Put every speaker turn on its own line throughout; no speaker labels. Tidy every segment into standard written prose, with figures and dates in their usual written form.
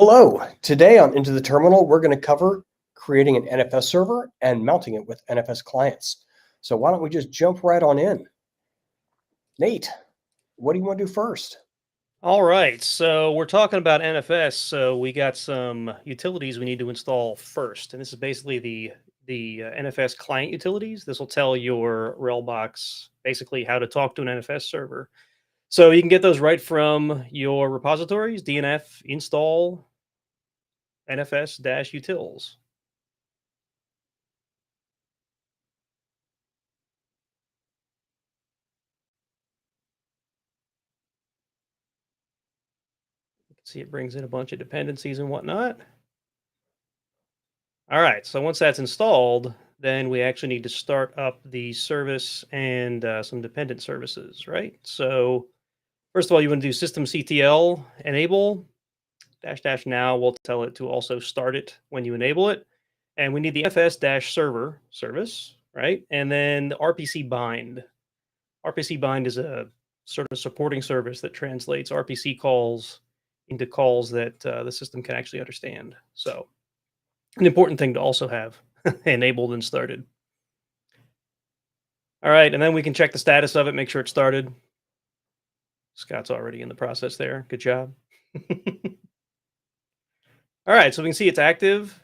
Hello, today on Into the Terminal, we're going to cover creating an NFS server and mounting it with NFS clients. So why don't we just jump right on in? Nate, what do you want to do first?
All right, so we're talking about NFS, so we got some utilities we need to install first, and this is basically the NFS client utilities. This will tell your RHEL box basically how to talk to an NFS server. So you can get those right from your repositories, DNF install NFS-utils. You can see it brings in a bunch of dependencies and whatnot. All right, so once that's installed, then we actually need to start up the service and some dependent services, right? So first of all, you want to do systemctl enable -- now. We'll tell it to also start it when you enable it. And we need the fs-server service, right? And then the RPC bind. RPC bind is a sort of supporting service that translates RPC calls into calls that the system can actually understand. So an important thing to also have enabled and started. All right, and then we can check the status of it, make sure it started. Scott's already in the process there. Good job. All right, so we can see it's active,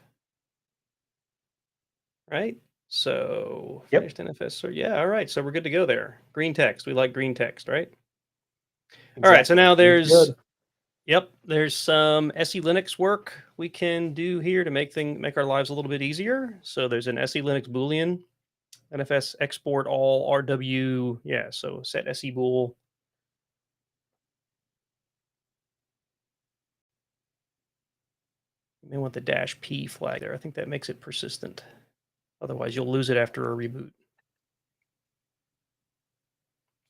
right? So
Yep.
finished NFS. So yeah, all right, so we're good to go there. Green text. We like green text, right? All right, so now there's there's some SE Linux work we can do here to make our lives a little bit easier. So there's an SE Linux Boolean, NFS export all RW. Yeah, so set setsebool. You may want the -p flag there. I think that makes it persistent. Otherwise, you'll lose it after a reboot.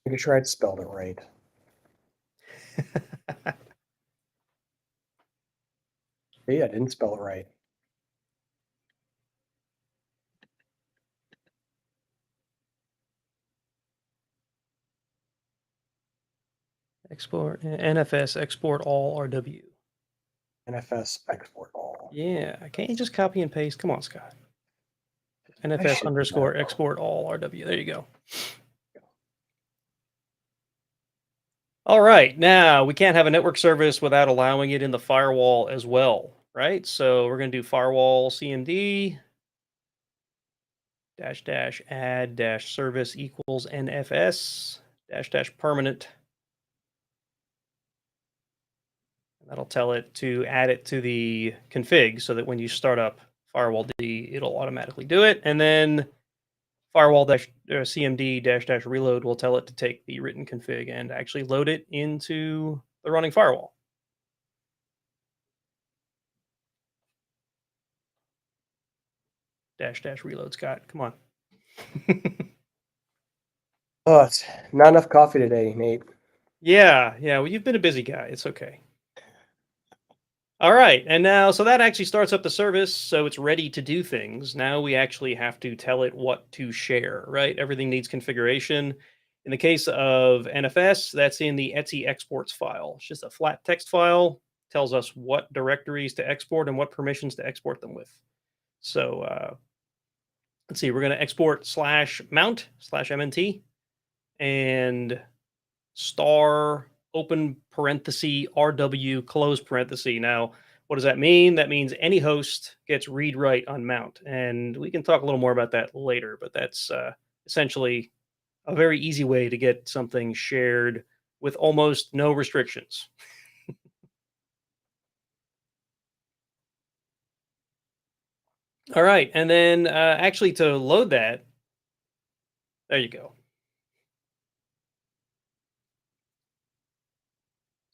Making sure I'd spelled it right. Yeah, I didn't spell it right.
Export NFS export all RW.
NFS export all.
Yeah, can't you just copy and paste? Come on, Scott. NFS _ export all RW. There you go. All right, now we can't have a network service without allowing it in the firewall as well, right? So we're going to do firewall-cmd -- add -service equals NFS -- permanent. And that'll tell it to add it to the config so that when you start up firewall D, it'll automatically do it. And then firewall-cmd -- reload will tell it to take the written config and actually load it into the running firewall. -- reload, Scott. Come on.
Oh, it's not enough coffee today, Nate.
Yeah. Well, you've been a busy guy. It's okay. All right, and now, so that actually starts up the service, so it's ready to do things. Now we actually have to tell it what to share, right? Everything needs configuration. In the case of NFS, that's in the etc exports file. It's just a flat text file, tells us what directories to export and what permissions to export them with. So let's see, we're going to export /mount /mnt and star open parenthesis RW close parenthesis. Now, what does that mean? That means any host gets read write on mount, and we can talk a little more about that later. But that's essentially a very easy way to get something shared with almost no restrictions. All right, and then actually to load that, there you go.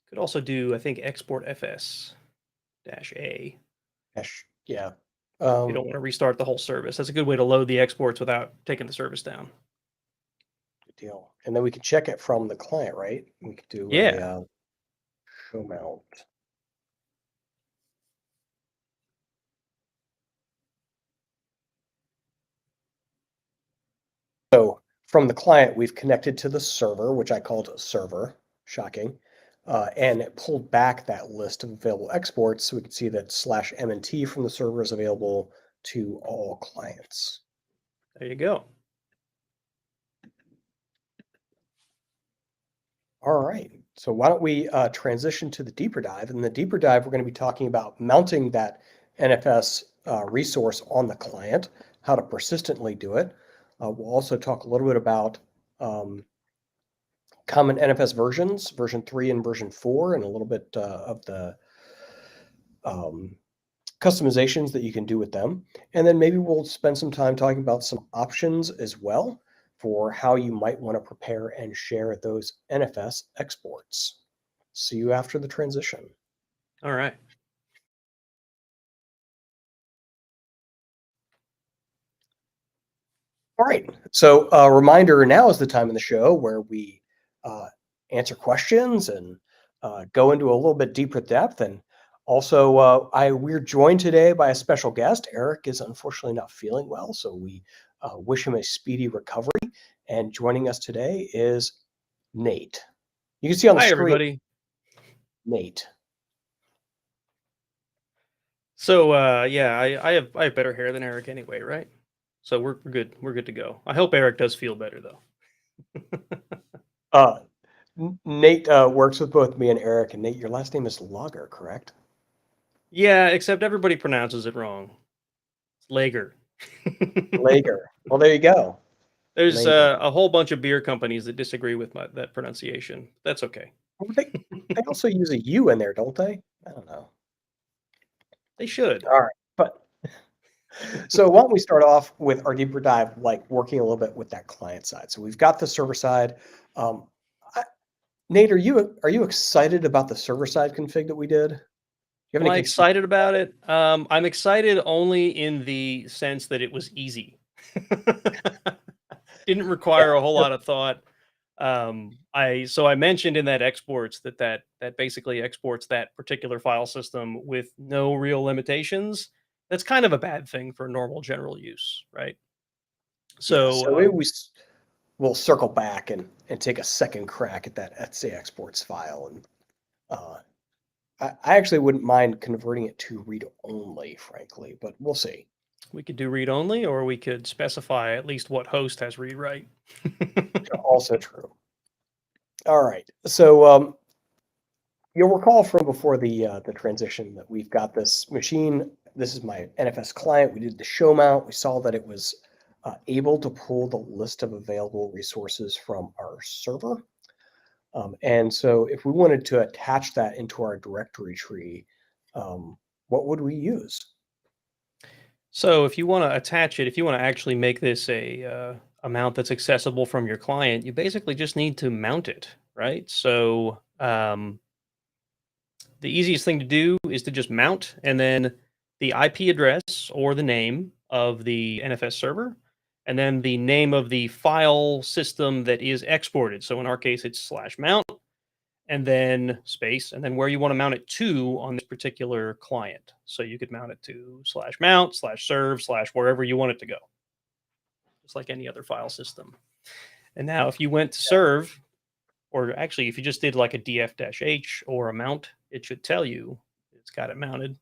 Could also do, I think, exportfs -a.
Yeah.
You don't want to restart the whole service. That's a good way to load the exports without taking the service down.
Good deal. And then we can check it from the client, right? We could do a show mount. So from the client, we've connected to the server, which I called a server. Shocking. and it pulled back that list of available exports. So we can see that /mnt from the server is available to all clients.
There you go.
All right. So why don't we transition to the deeper dive? In the deeper dive, we're going to be talking about mounting that NFS resource on the client, how to persistently do it. We'll also talk a little bit about common NFS versions, version 3 and version 4, and a little bit of the customizations that you can do with them. And then maybe we'll spend some time talking about some options as well for how you might want to prepare and share those NFS exports. See you after the transition.
All right.
All right. So a reminder, now is the time in the show where we answer questions and go into a little bit deeper depth. And also, we're joined today by a special guest. Eric is unfortunately not feeling well, so we wish him a speedy recovery. And joining us today is Nate. You can see on the
Hi,
screen,
everybody.
Nate.
So yeah, I have better hair than Eric anyway, right? So we're good. We're good to go. I hope Eric does feel better though.
Nate works with both me and Eric. And Nate, your last name is Lager, correct?
Yeah, except everybody pronounces it wrong. It's Lager.
Lager. Well, there you go.
There's
Lager.
a whole bunch of beer companies that disagree with that pronunciation. That's okay.
Well, they also use a U in there, don't they? I don't know.
They should.
All right. But so why don't we start off with our deeper dive, like working a little bit with that client side. So we've got the server side. Nate, are you excited about the server side config that we did? You have
Am I
any
excited about it? I'm excited only in the sense that it was easy. Didn't require a whole lot of thought. I mentioned in that exports that basically exports that particular file system with no real limitations. That's kind of a bad thing for normal general use, right? So
maybe we'll circle back and take a second crack at that etc exports file. And I actually wouldn't mind converting it to read only, frankly, but we'll see.
we could do read only, or we could specify at least what host has read write.
Also true. All right. So you'll recall from before the transition that we've got this machine. This is my NFS client. We did the show mount. We saw that it was able to pull the list of available resources from our server. And so if we wanted to attach that into our directory tree, what would we use?
So if you want to attach it, if you want to actually make this a mount that's accessible from your client, you basically just need to mount it, right? So the easiest thing to do is to just mount, and then the IP address or the name of the NFS server, and then the name of the file system that is exported. So in our case, it's /mount, and then space, and then where you want to mount it to on this particular client. So you could mount it to /mount, /serve, /wherever you want it to go, just like any other file system. And now if you went to serve, or actually if you just did like a df-h or a mount, it should tell you it's got it mounted.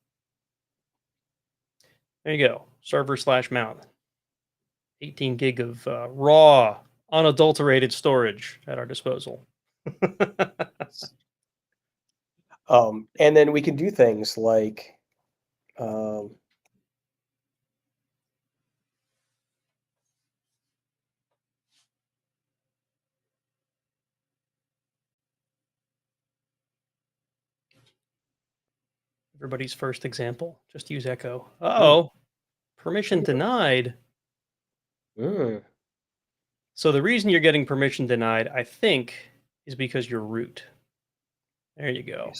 There you go, server /mount. 18 gig of raw, unadulterated storage at our disposal.
And then we can do things like
Everybody's first example, just use echo. Uh-oh, permission denied. So the reason you're getting permission denied, I think, is because you're root. There you go.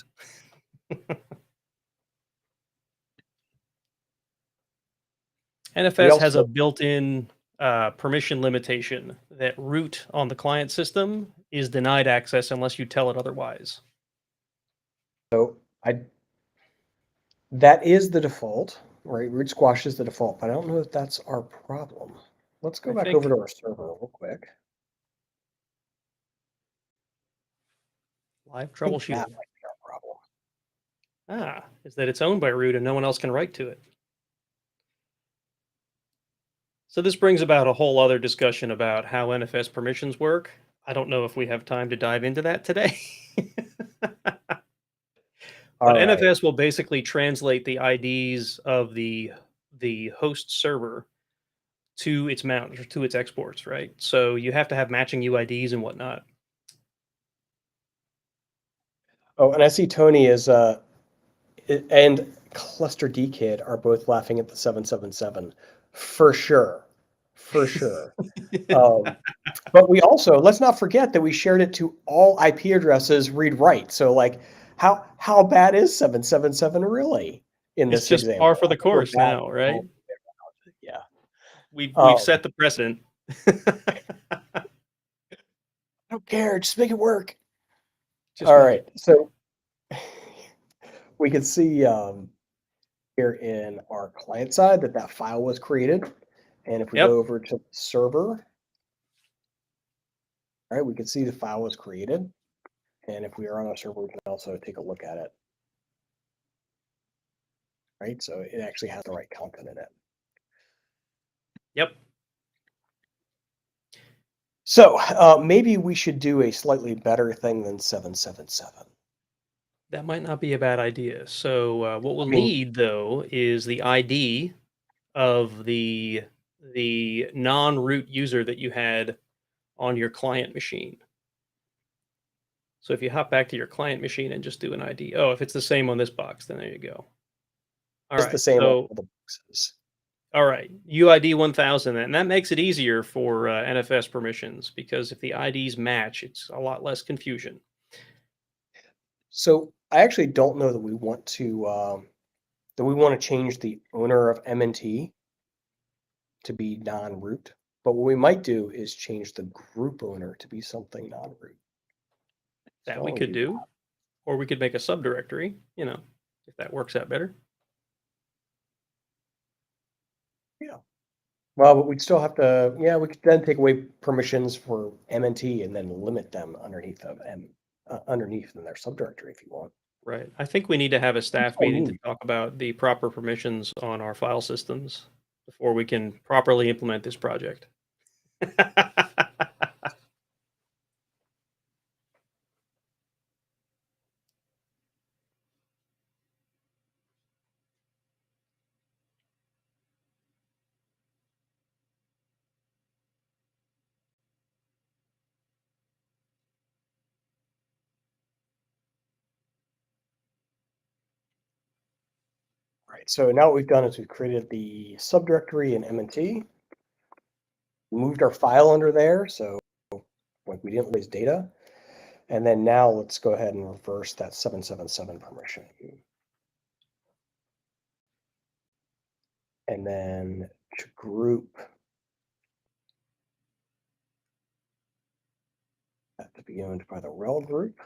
NFS has a built-in permission limitation that root on the client system is denied access unless you tell it otherwise.
So that is the default, right? Root squash is the default, but I don't know if that's our problem. Let's go back over to our server real quick.
Live
I think that
troubleshooting.
might be our problem.
Is that it's owned by root and no one else can write to it. So this brings about a whole other discussion about how NFS permissions work. I don't know if we have time to dive into that today.
All
But
right.
NFS will basically translate the IDs of the host server to its mount or to its exports, right? So you have to have matching UIDs and whatnot.
Oh, and I see Tony is and Cluster D Kid are both laughing at the 777 for sure, for sure. But we also, let's not forget that we shared it to all IP addresses read write. So like, how bad is 777 really in
It's
this
just par
example?
for
I
the
think we're
course
bad.
now, right?
Yeah.
We've set the precedent.
I don't care. Just make it work.
Just
All
make it.
right. So we can see here in our client side that file was created. And if we go
Yep.
over to the server, all right, we can see the file was created. And if we are on our server, we can also take a look at it. Right, so it actually has the right content in it.
Yep.
So maybe we should do a slightly better thing than 777.
That might not be a bad idea. So what we'll
I mean,
need though is the ID of the non-root user that you had on your client machine. So if you hop back to your client machine and just do an ID. Oh, if it's the same on this box, then there you go. All
it's the
right.
same on
So
all the boxes.
all right, UID 1000, and that makes it easier for NFS permissions because if the IDs match, it's a lot less confusion.
So I actually don't know that we want to change the owner of MNT to be non-root, but what we might do is change the group owner to be something non-root.
That
So
we
I'll
could do,
that.
or we could make a subdirectory, if that works out better.
Yeah. Well, but we'd still have to, yeah, we could then take away permissions for MNT and then limit them underneath in their subdirectory if you want.
Right. I think we need to have a staff
I
meeting to
mean,
talk about the proper permissions on our file systems before we can properly implement this project.
right. So now what we've done is we've created the subdirectory in MNT, moved our file under there, so like we didn't lose data. And then now let's go ahead and reverse that 777 permission. And then to group that to be owned by the RHEL group.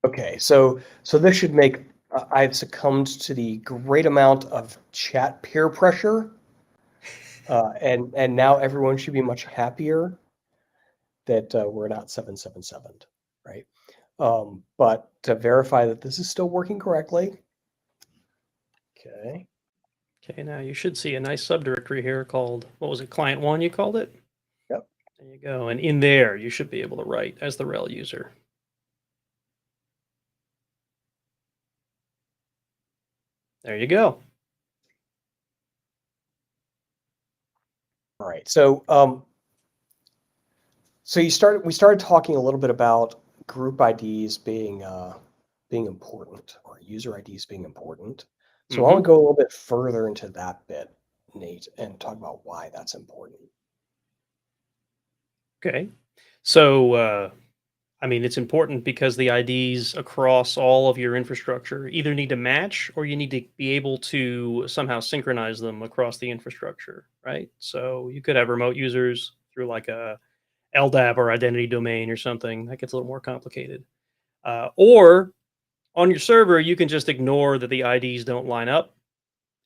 Okay, so this should make I've succumbed to the great amount of chat peer pressure, and now everyone should be much happier that we're not 777, right? But to verify that this is still working correctly, okay.
Okay, now you should see a nice subdirectory here called, what was it, client one you called it?
Yep.
There you go. And in there, you should be able to write as the RHEL user. There you go.
All right. So we started talking a little bit about group IDs being important, or user IDs being important. So I want to go a little bit further into that bit, Nate, and talk about why that's important.
Okay. So, I mean, it's important because the IDs across all of your infrastructure either need to match or you need to be able to somehow synchronize them across the infrastructure, right? So you could have remote users through like a LDAP or identity domain or something. That gets a little more complicated. Or on your server, you can just ignore that the IDs don't line up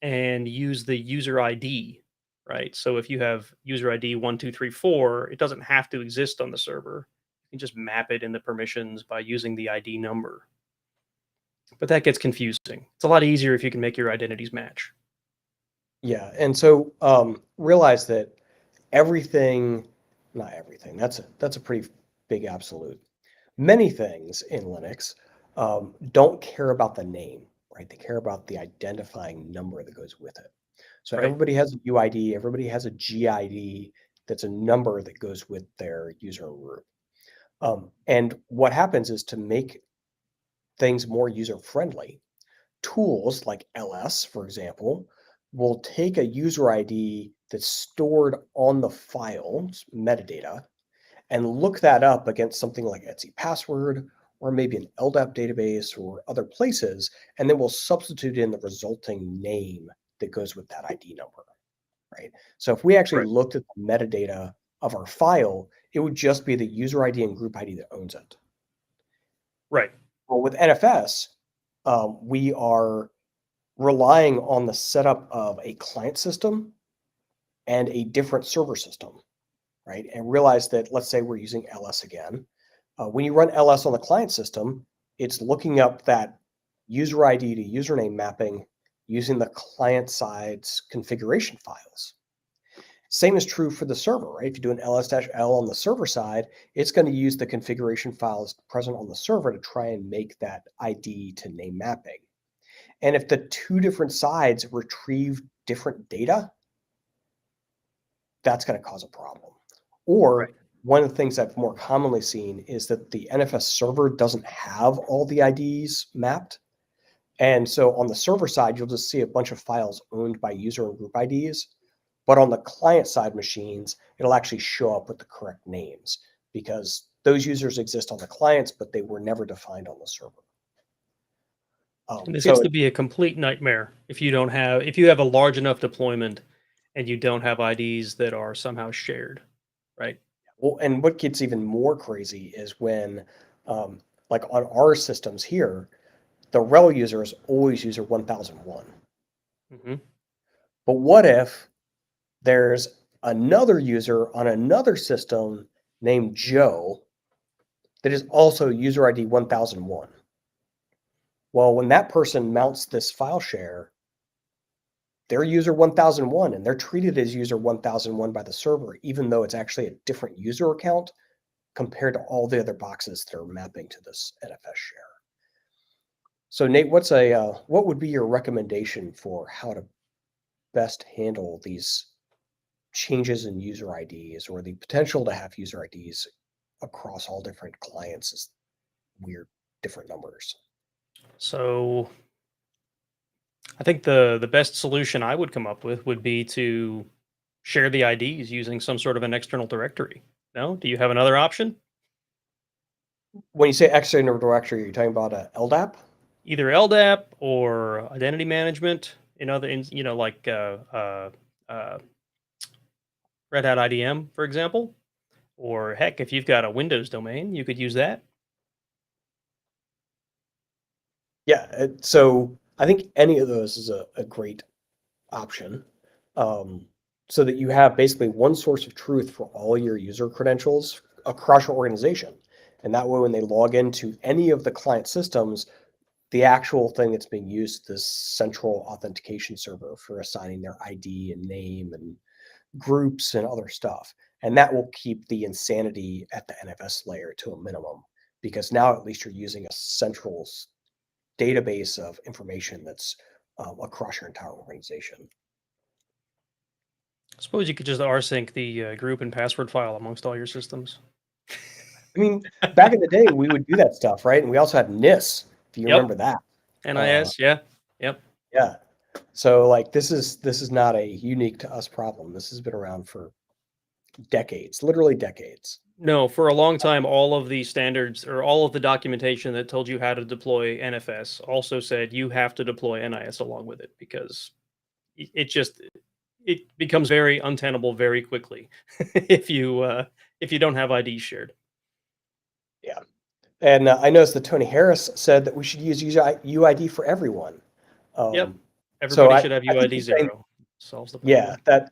and use the user ID, right? So if you have user ID 1234, it doesn't have to exist on the server. You can just map it in the permissions by using the ID number. But that gets confusing. It's a lot easier if you can make your identities match.
Yeah, and so realize that everything, not everything, that's a pretty big absolute. Many things in Linux don't care about the name, right? They care about the identifying number that goes with it. So
Right.
everybody has a UID, everybody has a GID that's a number that goes with their user and group. And what happens is to make things more user-friendly, tools like LS, for example, will take a user ID that's stored on the file's metadata and look that up against something like Etsy password or maybe an LDAP database or other places, and then we'll substitute in the resulting name that goes with that ID number, right? So if we actually
Right.
looked at the metadata of our file, it would just be the user ID and group ID that owns it.
Right.
Well, with NFS, we are relying on the setup of a client system and a different server system, right? And realize that, let's say we're using LS again. When you run LS on the client system, it's looking up that user ID to username mapping using the client side's configuration files. Same is true for the server, right? If you do an ls-l on the server side, it's going to use the configuration files present on the server to try and make that ID to name mapping. And if the two different sides retrieve different data, that's going to cause a problem. Or
Right.
one of the things I've more commonly seen is that the NFS server doesn't have all the IDs mapped. And so on the server side, you'll just see a bunch of files owned by user and group IDs. But on the client side machines, it'll actually show up with the correct names because those users exist on the clients, but they were never defined on the server.
And this gets
So
to be a complete nightmare if you have a large enough deployment and you don't have IDs that are somehow shared, right?
well, and what gets even more crazy is when, like on our systems here, the RHEL user is always user 1001.
Hmm.
But what if there's another user on another system named Joe that is also user ID 1001? Well, when that person mounts this file share, they're user 1001 and they're treated as user 1001 by the server, even though it's actually a different user account compared to all the other boxes that are mapping to this NFS share. So Nate, what would be your recommendation for how to best handle these changes in user IDs or the potential to have user IDs across all different clients is weird, different numbers?
So I think the best solution I would come up with would be to share the IDs using some sort of an external directory. No? Do you have another option?
When you say external directory, you're talking about a LDAP?
Either LDAP or identity management like Red Hat IDM, for example. Or heck, if you've got a Windows domain, you could use that.
Yeah, so I think any of those is a great option. So that you have basically one source of truth for all your user credentials across your organization. And that way, when they log into any of the client systems, the actual thing that's being used is this central authentication server for assigning their ID and name and groups and other stuff. And that will keep the insanity at the NFS layer to a minimum because now at least you're using a central database of information that's across your entire organization.
I suppose you could just rsync the group and password file amongst all your systems.
I mean, back in the day, we would do that stuff, right? And we also had NIS, if you
Yep.
remember that.
NIS, yeah. Yep.
Yeah. So like this is not a unique to us problem. This has been around for decades, literally decades.
No, for a long time, all of the standards or all of the documentation that told you how to deploy NFS also said you have to deploy NIS along with it because it becomes very untenable very quickly if you don't have IDs shared.
Yeah. And I noticed that Tony Harris said that we should use UID for everyone.
Yep.
Um,
Everybody
I
should have
think
UID
he's saying,
0. Solves the
yeah,
problem.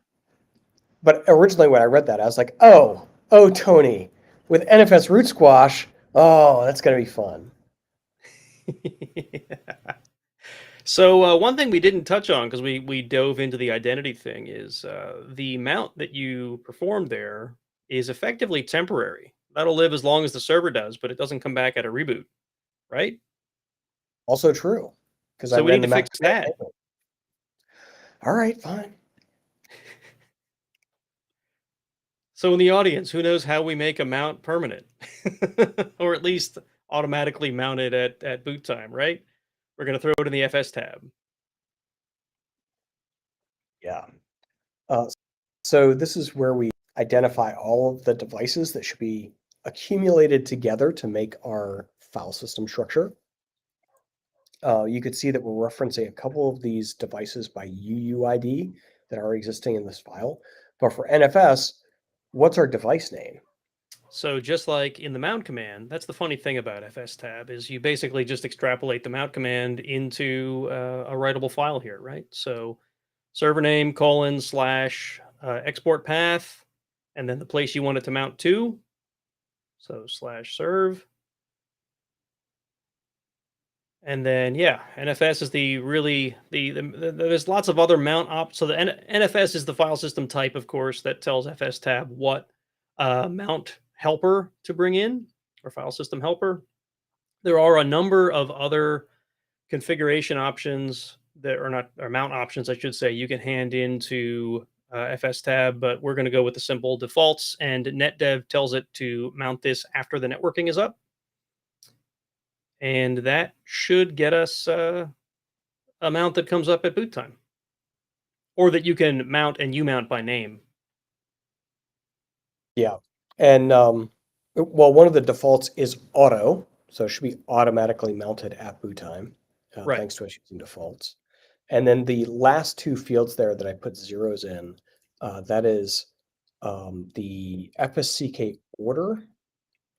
but originally when I read that, I was like, oh, Tony, with NFS root squash, oh, that's going to be fun.
So one thing we didn't touch on because we dove into the identity thing is the mount that you performed there is effectively temporary. That'll live as long as the server does, but it doesn't come back at a reboot, right?
Also true, because I
So we
ran
need
the
to
mount
fix
command
that.
anyway. All right, fine.
So in the audience, who knows how we make a mount permanent, or at least automatically mounted at boot time, right? We're going to throw it in the FS tab.
Yeah. So this is where we identify all of the devices that should be accumulated together to make our file system structure. You could see that we're referencing a couple of these devices by UUID that are existing in this file. But for NFS, what's our device name?
So just like in the mount command, that's the funny thing about fstab is you basically just extrapolate the mount command into a writable file here, right? So server name : / export path, and then the place you want it to mount to. So /serve. And then, yeah, NFS is the really there's lots of other mount op. So the NFS is the file system type, of course, that tells fstab what mount helper to bring in, or file system helper. There are a number of other configuration options that are not, or mount options, I should say, you can hand into fstab, but we're going to go with the simple defaults. And netdev tells it to mount this after the networking is up. And that should get us a mount that comes up at boot time, or that you can mount and mount by name.
Yeah. And well, one of the defaults is auto, so it should be automatically mounted at boot time,
Right.
thanks to us using defaults. And then the last two fields there that I put zeros in, that is the FSCK order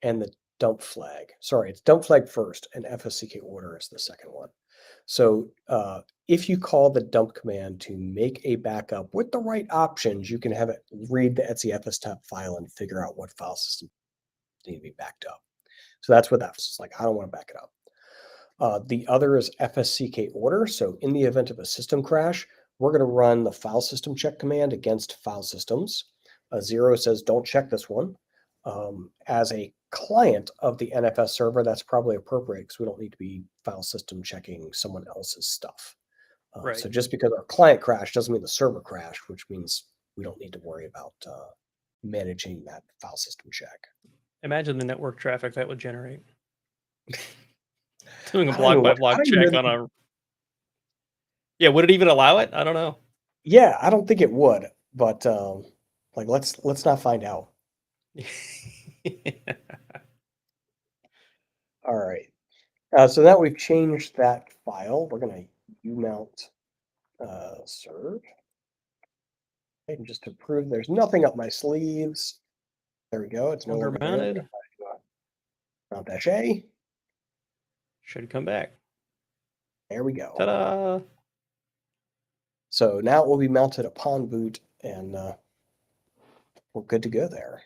and the dump flag. Sorry, it's dump flag first and FSCK order is the second one. So if you call the dump command to make a backup with the right options, you can have it read the etc fstab file and figure out what file system need to be backed up. So that's what that's like. I don't want to back it up. The other is FSCK order. So in the event of a system crash, we're going to run the file system check command against file systems. 0 says don't check this one. As a client of the NFS server, that's probably appropriate because we don't need to be file system checking someone else's stuff.
Right.
So just because our client crashed doesn't mean the server crashed, which means we don't need to worry about managing that file system check.
Imagine the network traffic that would generate. Doing a
I don't even
block by
know- I
block
don't even
check
know
on
that-
a. Yeah, would it even allow it? I don't know.
Yeah, I don't think it would, but like let's not find out. All right. So now we've changed that file. We're going to umount serve. And just to prove there's nothing up my sleeves. There we go. It's no
Longer
longer there.
mounted.
Mount dash A.
Should come back.
There we go.
Ta-da!
So now it will be mounted upon boot, and we're good to go there.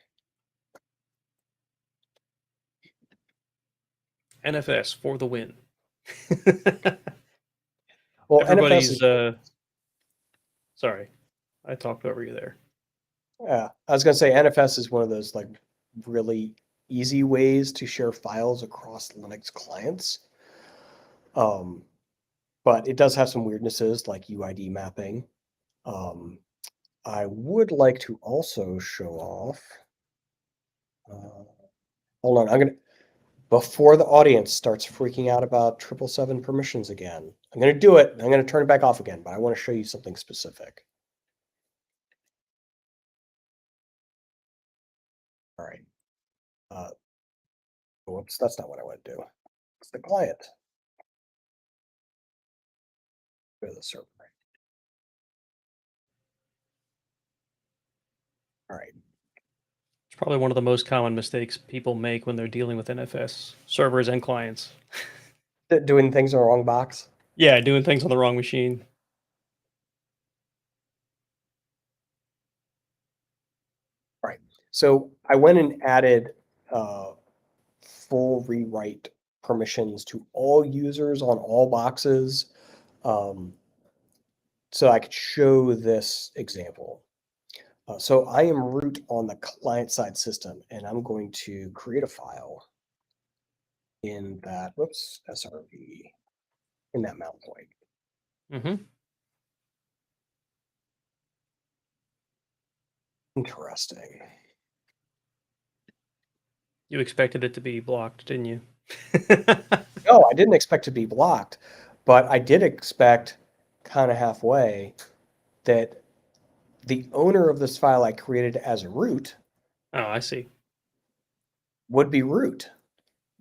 NFS for the win.
Well,
Everybody's.
NFS is,
Sorry, I talked over you there.
I was going to say NFS is one of those like really easy ways to share files across Linux clients. But it does have some weirdnesses like UID mapping. I would like to also show off. Hold on, I'm gonna before the audience starts freaking out about 777 permissions again. I'm gonna do it. I'm gonna turn it back off again, but I want to show you something specific. All right. Whoops, that's not what I want to do. It's the client. Go to the server. All right.
It's probably one of the most common mistakes people make when they're dealing with NFS servers and clients.
Doing things in the wrong box.
Yeah, doing things on the wrong machine.
So I went and added full rewrite permissions to all users on all boxes. So I could show this example. So I am root on the client-side system, and I'm going to create a file in that, whoops, SRV, in that mount point.
Mm-hmm.
Interesting.
You expected it to be blocked, didn't you?
No, I didn't expect to be blocked, but I did expect kind of halfway that the owner of this file I created as root
Oh, I see.
would be root,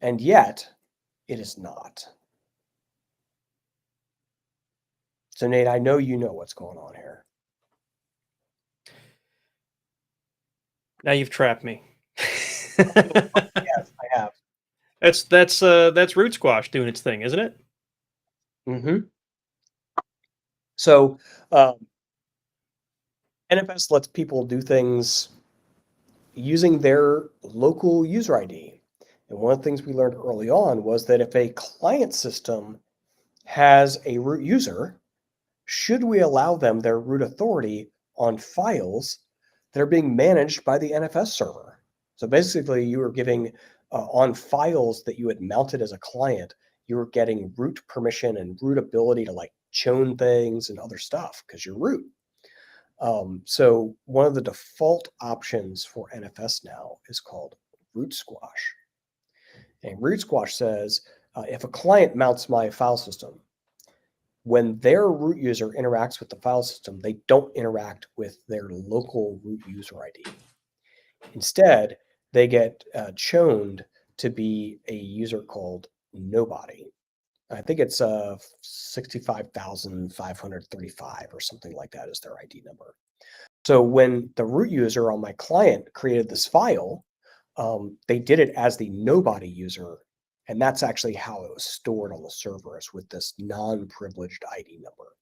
and yet it is not. So Nate, I know you know what's going on here.
Now you've trapped me.
Yes, I have.
That's root squash doing its thing, isn't it?
Mm-hmm. So NFS lets people do things using their local user ID. And one of the things we learned early on was that if a client system has a root user, should we allow them their root authority on files that are being managed by the NFS server? So basically, you were giving on files that you had mounted as a client, you were getting root permission and root ability to like chown things and other stuff because you're root. So one of the default options for NFS now is called root squash. And root squash says if a client mounts my file system, when their root user interacts with the file system, they don't interact with their local root user ID. Instead, they get chowned to be a user called nobody. I think it's 65,535 or something like that is their ID number. So when the root user on my client created this file, they did it as the nobody user, and that's actually how it was stored on the servers with this non-privileged ID number.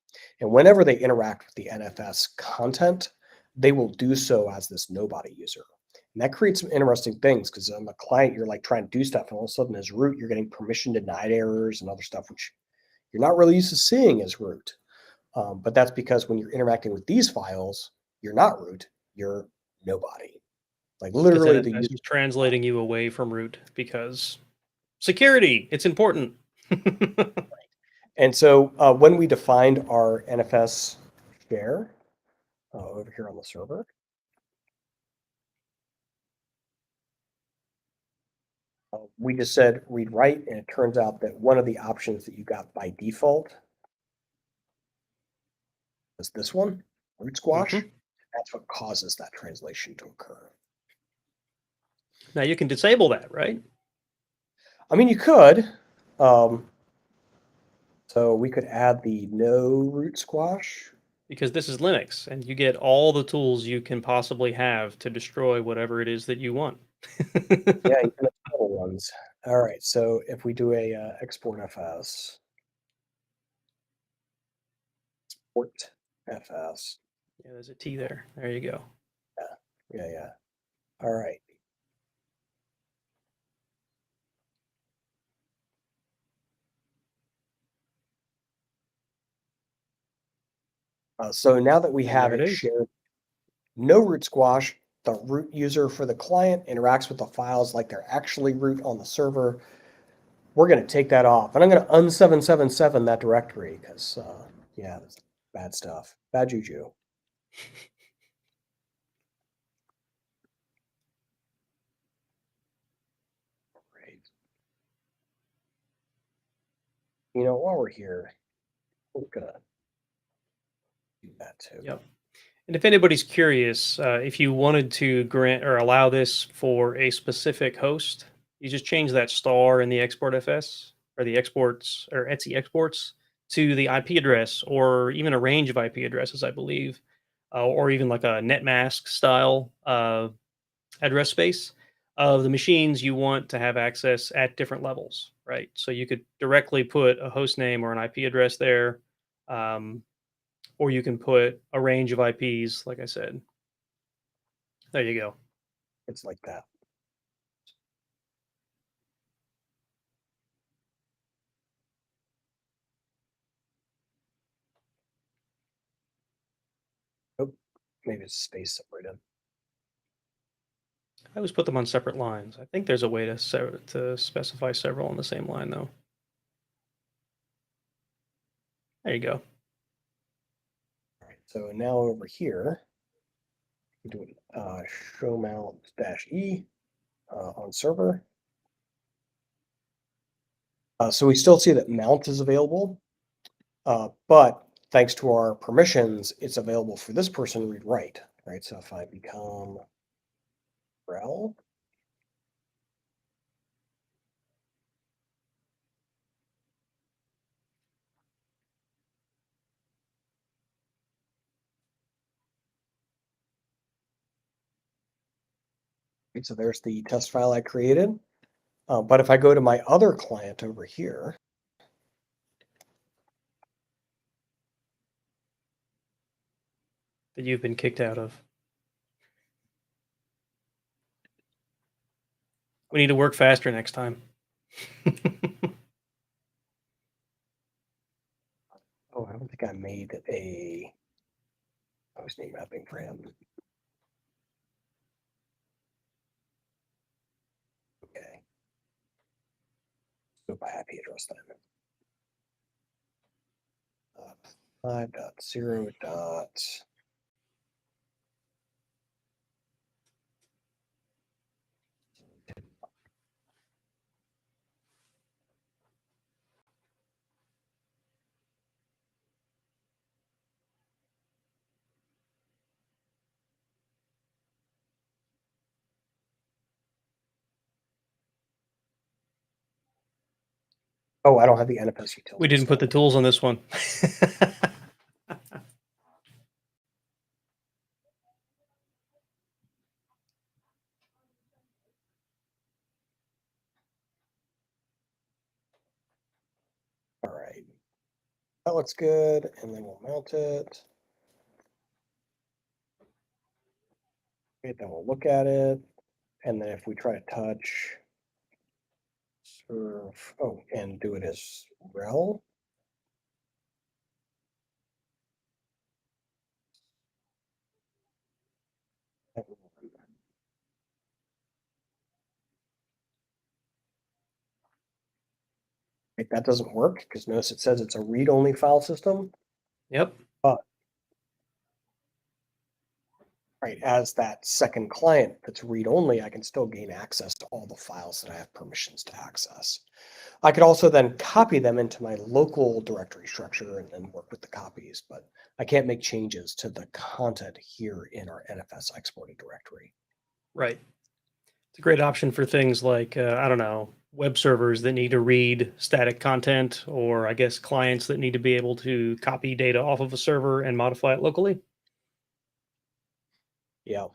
And whenever they interact with the NFS content, they will do so as this nobody user. And that creates some interesting things because on the client, you're like trying to do stuff, and all of a sudden as root, you're getting permission denied errors and other stuff, which you're not really used to seeing as root. But that's because when you're interacting with these files, you're not root, you're nobody. Like
Because
literally the
NFS
user.
is translating you away from root because security, it's important.
And so when we defined our NFS share over here on the server, we just said read write, and it turns out that one of the options that you got by default is this one, root squash.
Mhm.
That's what causes that translation to occur.
Now you can disable that, right?
I mean, you could. So we could add the no root squash.
Because this is Linux and you get all the tools you can possibly have to destroy whatever it is that you want.
Yeah, even the total ones. All right, so if we do a exportfs, exportfs.
Yeah, there's a T there. There you go.
Yeah. All right. So now that we
And
have
there it
it
is.
shared, no root squash, the root user for the client interacts with the files like they're actually root on the server. We're going to take that off. And I'm going to un777 that directory because, yeah, that's bad stuff. Bad juju. Great. You know, while we're here, we're going to do that too.
Yep. And if anybody's curious, if you wanted to grant or allow this for a specific host, you just change that star in the export FS or the exports or Etsy exports to the IP address or even a range of IP addresses, I believe, or even like a netmask style address space of the machines you want to have access at different levels, right? So you could directly put a host name or an IP address there. Or you can put a range of IPs, like I said. There you go.
It's like that. Oh, maybe it's space separated.
I always put them on separate lines. I think there's a way to specify several on the same line, though. There you go.
All right, so now over here, we do showmount -e on server. So we still see that mount is available, but thanks to our permissions, it's available for this person read write, right? So if I become RHEL, right, so there's the test file I created. But if I go to my other client over here,
That you've been kicked out of. We need to work faster next time.
oh, I don't think I made a host name mapping for him. Okay. Go by IP address then. 5.0. Oh, I don't have the NFS utility.
We didn't put the tools on this one.
All right. That looks good. And then we'll mount it. Okay, then we'll look at it. And then if we try to touch serve, oh, and do it as RHEL. Right, that doesn't work because notice it says it's a read-only file system.
Yep.
But right, as that second client that's read-only, I can still gain access to all the files that I have permissions to access. I could also then copy them into my local directory structure and then work with the copies, but I can't make changes to the content here in our NFS exported directory.
Right. It's a great option for things like, I don't know, web servers that need to read static content, or I guess clients that need to be able to copy data off of a server and modify it locally.
Yeah.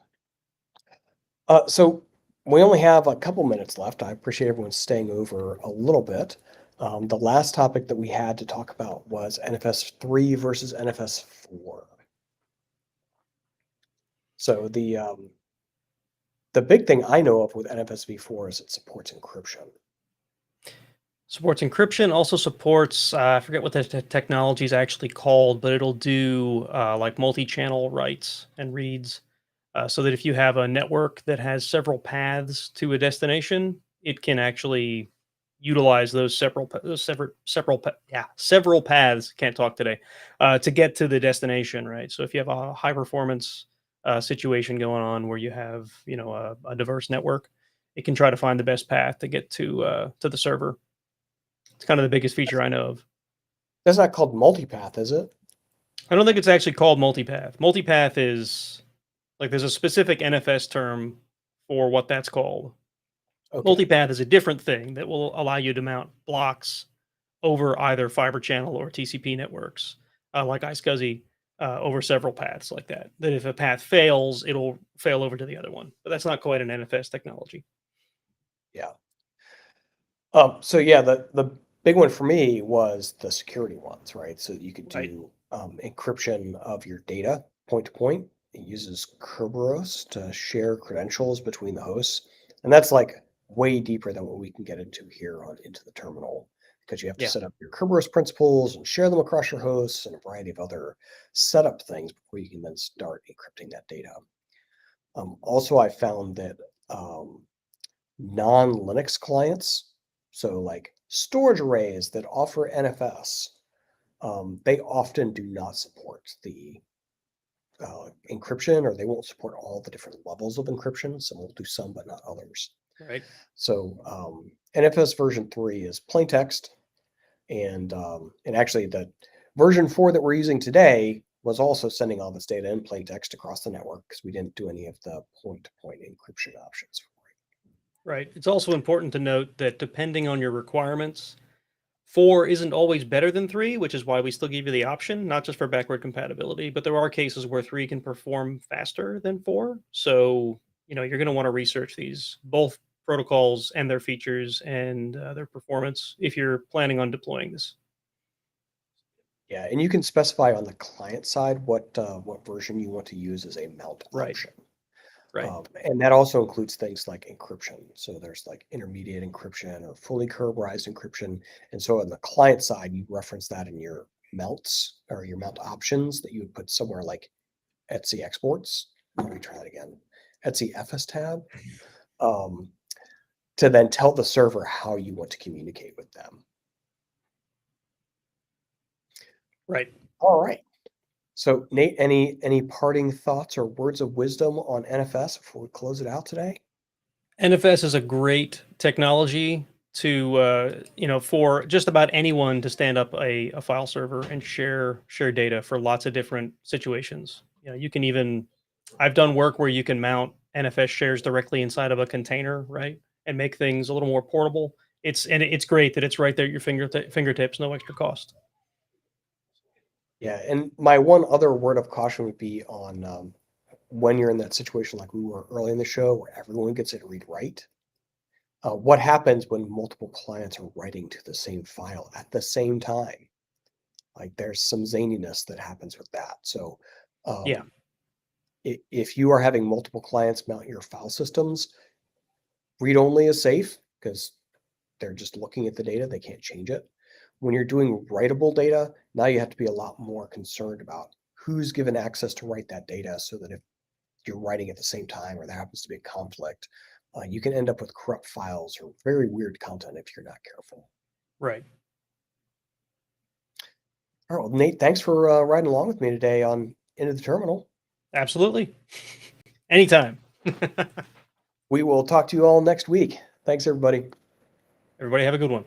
So we only have a couple minutes left. I appreciate everyone staying over a little bit. The last topic that we had to talk about was NFS 3 versus NFS 4. So the big thing I know of with NFS v4 is it supports encryption.
Supports encryption, also supports, I forget what the technology is actually called, but it'll do like multi-channel writes and reads. So that if you have a network that has several paths to a destination, it can actually utilize those several paths. Can't talk today, to get to the destination, right? So if you have a high performance situation going on where you have a diverse network, it can try to find the best path to get to the server. It's kind of the biggest feature I know of.
That's not called multipath, is it?
I don't think it's actually called multipath. Multipath is like there's a specific NFS term for what that's called.
Okay.
Multipath is a different thing that will allow you to mount blocks over either fiber channel or TCP networks, like iSCSI, over several paths like that. That if a path fails, it'll fail over to the other one. But that's not quite an NFS technology.
Yeah. So yeah, the big one for me was the security ones, right? So you could
Right.
do encryption of your data point to point. It uses Kerberos to share credentials between the hosts. And that's like way deeper than what we can get into here on into the terminal, because you have to
Yeah.
set up your Kerberos principals and share them across your hosts and a variety of other setup things before you can then start encrypting that data. Also, I found that non-Linux clients, so like storage arrays that offer NFS, they often do not support the encryption, or they won't support all the different levels of encryption. Some will do some, but not others.
Right.
So NFS version 3 is plain text, and actually the version 4 that we're using today was also sending all this data in plain text across the network, because we didn't do any of the point-to-point encryption options for it.
Right. It's also important to note that depending on your requirements, 4 isn't always better than 3, which is why we still give you the option, not just for backward compatibility, but there are cases where 3 can perform faster than 4. So, you're going to want to research these, both protocols and their features and their performance, if you're planning on deploying this.
Yeah, and you can specify on the client side what version you want to use as a mount
Right.
option.
Right.
And that also includes things like encryption. So there's like intermediate encryption or fully Kerberized encryption. And so on the client side, you reference that in your mounts or your mount options that you would put somewhere like Etsy exports. Let me try that again. Etsy fstab, to then tell the server how you want to communicate with them.
Right.
All right. So Nate, any parting thoughts or words of wisdom on NFS before we close it out today?
NFS is a great technology to for just about anyone to stand up a file server and share data for lots of different situations. You can even, I've done work where you can mount NFS shares directly inside of a container, right, and make things a little more portable. It's great that it's right there at your fingertips, no extra cost.
Yeah, and my one other word of caution would be on when you're in that situation like we were early in the show, where everyone gets it read-write. What happens when multiple clients are writing to the same file at the same time? Like there's some zaniness that happens with that. So
Yeah.
if you are having multiple clients mount your file systems, read-only is safe because they're just looking at the data, they can't change it. When you're doing writable data, now you have to be a lot more concerned about who's given access to write that data, so that if you're writing at the same time or there happens to be a conflict, you can end up with corrupt files or very weird content if you're not careful.
Right.
All right, well, Nate, thanks for riding along with me today on Into the Terminal.
Absolutely. Anytime.
We will talk to you all next week. Thanks, everybody.
Everybody have a good one.